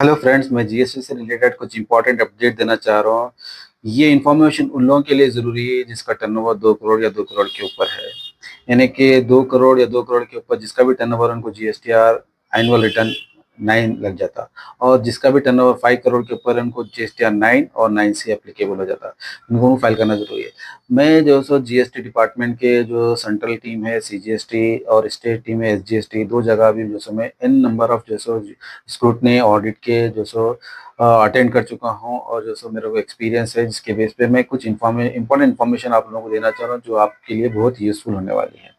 Hello friends, मैं GST से related कुछ इंपॉर्टेंट अपडेट देना चाह रहा हूँ। ये इन्फॉर्मेशन उन लोगों के लिए ज़रूरी है जिसका टर्नओवर 2 करोड़ या 2 करोड़ के ऊपर है। यानी कि 2 करोड़ या 2 करोड़ के ऊपर जिसका भी टर्नओवर उनको जीएसटीआर एनुअल रिटर्न 9 लग जाता। और जिसका भी टर्नओवर 5 करोड़ के ऊपर है उनको जीएसटीआर 9 और 9C एप्लीकेबल हो जाता। इनको फाइल करना ज़रूरी है। मैं जो सो जीएसटी डिपार्टमेंट के जो सेंट्रल टीम है सीजीएसटी और स्टेट टीम है एसजीएसटी, 2 जगह भी जो सो मैं एन नंबर ऑफ जो सो स्क्रूटनी ऑडिट के जो सो अटेंड कर चुका हूँ और जो सो मेरे को एक्सपीरियंस है, जिसके बेस पे मैं कुछ इंपॉर्टेंट इन्फॉर्मेशन आप लोगों को देना चाह रहा हूँ जो आपके लिए बहुत यूज़फुल होने वाली है।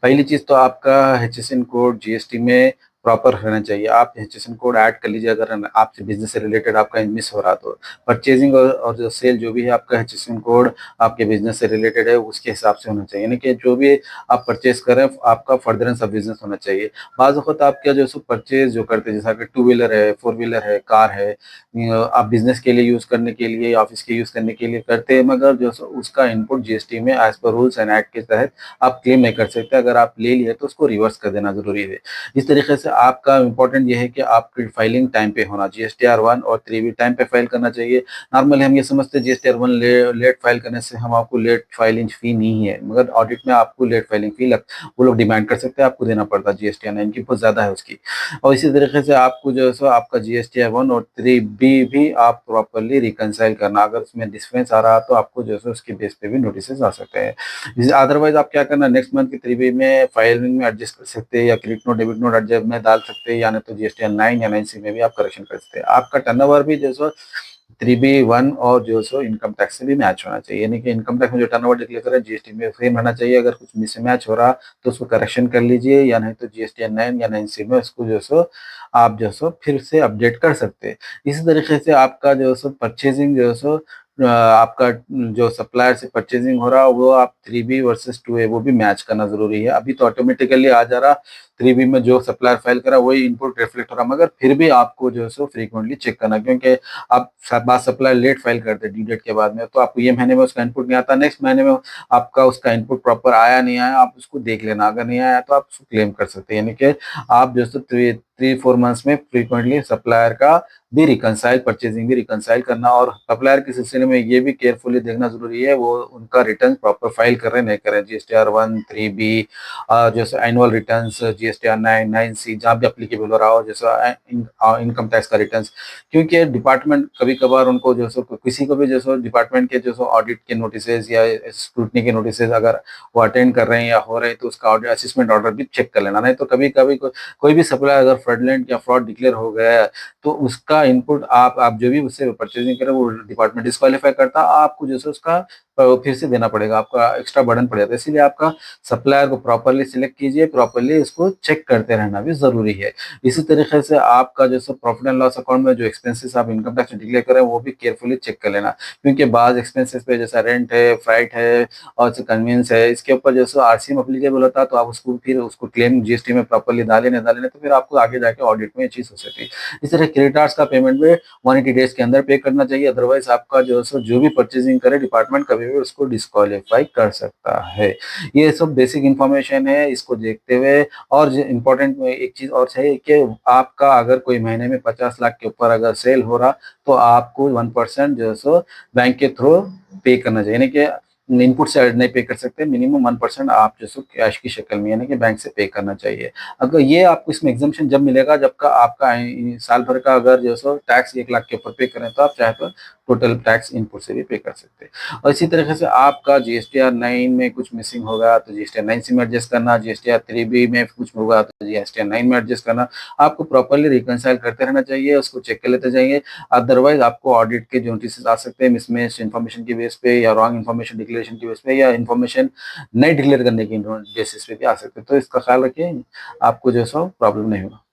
पहली चीज़ तो आपका एचएसएन कोड जीएसटी में प्रॉपर रहना चाहिए। आप एचएसएन कोड ऐड कर लीजिए अगर आपसे बिज़नेस से रिलेटेड आपका मिस हो रहा तो। परचेज़िंग और जो सेल जो भी है आपका एचएसएन कोड आपके बिज़नेस से रिलेटेड है उसके हिसाब से होना चाहिए। यानी कि जो भी आप परचेज़ कर रहे हैं आपका फर्दरेंस ऑफ बिज़नेस होना चाहिए। बाज़ वक़्त आप क्या जो सो परचेज़ जो करते हैं जैसा कि टू व्हीलर है, फोर व्हीलर है, कार है, आप बिज़नेस के लिए यूज़ करने के लिए, ऑफ़िस के यूज़ करने के लिए करते हैं, मगर जो सो उसका इनपुट जीएसटी में as per rules and act के तहत आप क्लेम नहीं कर सकते। अगर आप ले लिए तो उसको रिवर्स कर देना ज़रूरी है। इस तरीके से आपका इम्पोर्टेंट ये है कि आपकी फाइलिंग टाइम पे होना, जीएसटीआर 1 और 3 भी टाइम पे फाइल करना चाहिए। नॉर्मली हम ये समझते हैं जीएसटीआर 1 लेट फाइल करने से हम आपको लेट फाइलिंग फ़ी नहीं है, मगर ऑडिट में आपको लेट फाइलिंग फ़ी लग वो लोग डिमांड कर सकते हैं, आपको देना पड़ता है। जीएसटीआर 9 की बहुत ज़्यादा है उसकी। और इसी तरीके से आपको जो है सो आपका जीएसटीआर 1 और 3 बी भी आप प्रॉपर्ली रिकंसाइल करना। अगर उसमें डिफरेंस आ रहा तो आपको जो है सो उसके बेस पे भी नोटिसेस आ सकते हैं। अदरवाइज आप क्या करना, नेक्स्ट मंथ की 3B में फाइलिंग में एडजस्ट कर सकते हैं या credit note debit note adjust में डाल सकते हैं, या नहीं तो जीएसटी 9 या 9C में भी आप करेक्शन कर सकते हैं। आपका टर्नओवर भी जो सो 3B1 और जो सो इनकम टैक्स से भी मैच होना चाहिए। यानी कि इनकम टैक्स में जो टर्नओवर डिक्लेयर करें जीएसटी में सेम रहना चाहिए। अगर कुछ मिसमैच हो रहा तो उसको करेक्शन कर लीजिए, या नहीं तो जीएसटी 9 या 9C में उसको जो सो आप जो सो फिर से अपडेट कर सकते हैं। इसी तरीके से आपका जो सो परचेजिंग जो सो आपका जो सप्लायर से परचेजिंग हो रहा है वो आप 3B वर्सेस 2A वो भी मैच करना ज़रूरी है। अभी तो ऑटोमेटिकली आ जा रहा, 3B में जो सप्लायर फाइल करा वही इनपुट रिफ्लेक्ट हो रहा, मगर फिर भी आपको जो है सो फ्रीक्वेंटली चेक करना, क्योंकि आप बाद सप्लायर लेट फाइल करते हैं ड्यू डेट के बाद में, तो आपको ये महीने में उसका इनपुट नहीं आता, नेक्स्ट महीने में आपका उसका इनपुट प्रॉपर आया नहीं आया आप उसको देख लेना। अगर नहीं आया तो आप उसको क्लेम कर सकते हैं। यानी कि आप जो है 3-4 मंथ्स में फ्रीक्वेंटली सप्लायर का भी रिकंसाइल, परचेजिंग भी रिकंसाइल करना, और सप्लायर के सिलसिले में ये भी केयरफुली देखना ज़रूरी है वो उनका रिटर्न प्रॉपर फाइल कर रहे हैं नहीं कर रहे हैं। जीएसटीआर 1, 3B जैसे एनुअल रिटर्न्स, जीएसटीआर 9, 9C जहाँ भी एप्लीकेबल हो रहा हो, जैसा इनकम टैक्स का रिटर्न्स। क्योंकि डिपार्टमेंट कभी-कभार उनको जो सो किसी को भी जो सो डिपार्टमेंट के जो सो ऑडिट के नोटिसेज़ या स्क्रूटनी के नोटिसेज़ अगर वो अटेंड कर रहे हैं या हो रहे हैं तो उसका ऑडिट असेसमेंट ऑर्डर भी चेक कर लेना। नहीं तो कभी-कभी कोई भी सप्लायर अगर फ्रॉडलेंट या फ्रॉड डिक्लेयर हो गया है तो उसका इनपुट आप जो भी उससे परचेजिंग करें वो डिपार्टमेंट डिस्क्वालीफाई करता, आपको जो है उसका फिर से देना पड़ेगा, आपका एक्स्ट्रा बर्डन पड़ जाता है। इसीलिए आपका सप्लायर को प्रॉपर्ली सिलेक्ट कीजिए, प्रॉपर्ली उसको चेक करते रहना भी ज़रूरी है। इसी तरीके से आपका जो so profit and loss account में जो एक्सपेंसेस आप इनकम टैक्स में डिक्लेयर करें वो भी केयरफुली चेक कर लेना, क्योंकि बाज़ एक्सपेंसेस पे जैसा रेंट है, फ्लाइट है और जो कन्वेंस है इसके ऊपर जो सो आरसीएम एप्लीकेबल होता है, तो आप उसको फिर उसको क्लेम जीएसटी में प्रॉपर्ली डालें नहीं डालें तो फिर आपको आगे जाके ऑडिट में ये चीज़ हो सकती है। इस तरह क्रेडिटर्स का पेमेंट भी 180 डेज़ के अंदर पे करना चाहिए, अदरवाइज़ आपका जो है सो जो भी परचेज़िंग करे डिपार्टमेंट कभी भी उसको डिस्क्वालीफाई कर सकता है। ये सब बेसिक इन्फॉर्मेशन है, इसको देखते हुए और जो इम्पोर्टेंट एक चीज़ और है कि आपका अगर कोई महीने में 50 लाख के ऊपर अगर सेल हो रहा तो आपको 1% जो है सो बैंक के थ्रू पे करना चाहिए। यानी कि इनपुट से नहीं पे कर सकते, मिनिमम 1% आप जो सो कैश की शक्ल में यानी कि बैंक से पे करना चाहिए। अगर ये आपको इसमें एग्ज़म्पशन जब मिलेगा जब का आपका साल भर का अगर जो सो टैक्स 1 लाख के ऊपर पे करें तो आप चाहे तो टोटल टैक्स इनपुट से भी पे कर सकते हैं। और इसी तरीके से आपका जीएसटीआर 9 में कुछ मिसिंग होगा तो जीएसटीआर 9C में एडजस्ट करना, जीएसटीआर 3B में कुछ होगा तो जीएसटीआर 9 में एडजस्ट करना। आपको प्रॉपर्ली रिकंसाइल करते रहना चाहिए, उसको चेक कर लेते जाइए। अदरवाइज़ आपको ऑडिट के जो नोटिसेस आ सकते हैं मिसमैच इन्फॉर्मेशन की बेस पे या रॉन्ग इन्फॉर्मेशन डिक्लेरेशन की बेस पे या इन्फॉर्मेशन नहीं डिक्लेयर करने की बेसिस पे भी आ सकते हैं। तो इसका ख्याल रखिए, आपको जो है सो प्रॉब्लम नहीं होगा।